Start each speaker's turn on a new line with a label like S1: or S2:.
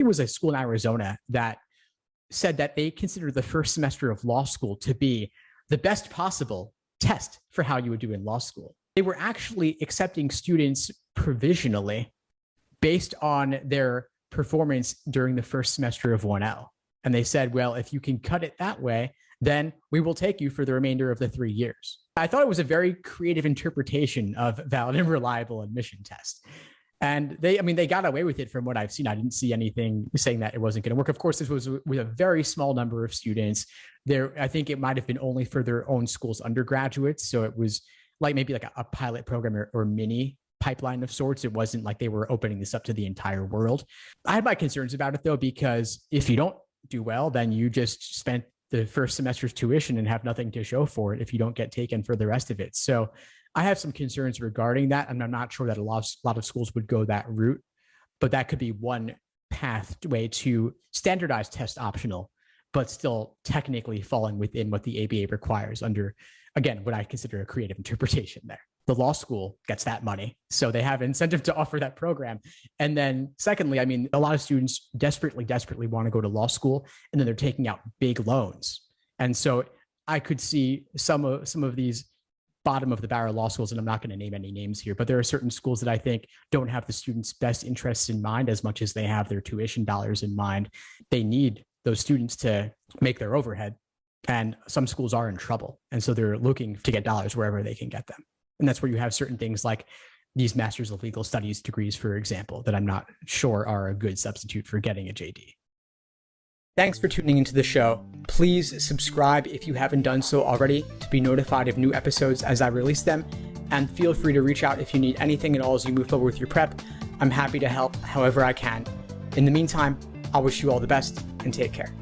S1: There was a school in Arizona that said that they consider the first semester of law school to be the best possible test for how you would do in law school. They were actually accepting students provisionally based on their performance during the first semester of 1L. And they said, well, if you can cut it that way, then we will take you for the remainder of the 3 years. I thought it was a very creative interpretation of valid and reliable admission test. And they got away with it from what I've seen. I didn't see anything saying that it wasn't going to work. Of course, this was with a very small number of students. I think it might have been only for their own school's undergraduates. So it was like maybe like a pilot program or mini pipeline of sorts. It wasn't like they were opening this up to the entire world. I had my concerns about it, though, because if you don't do well, then you just spent the first semester's tuition and have nothing to show for it if you don't get taken for the rest of it. So I have some concerns regarding that, and I'm not sure that a lot of schools would go that route, but that could be one pathway to standardize test optional, but still technically falling within what the ABA requires under, again, what I consider a creative interpretation there. The law school gets that money, so they have incentive to offer that program. And then secondly, a lot of students desperately want to go to law school, and then they're taking out big loans. And so I could see some of these bottom of the barrel law schools, and I'm not going to name any names here, but there are certain schools that I think don't have the students' best interests in mind as much as they have their tuition dollars in mind. They need those students to make their overhead, and some schools are in trouble. And so they're looking to get dollars wherever they can get them. And that's where you have certain things like these Masters of Legal Studies degrees, for example, that I'm not sure are a good substitute for getting a JD. Thanks for tuning into the show. Please subscribe if you haven't done so already to be notified of new episodes as I release them. And feel free to reach out if you need anything at all as you move forward with your prep. I'm happy to help however I can. In the meantime, I'll wish you all the best and take care.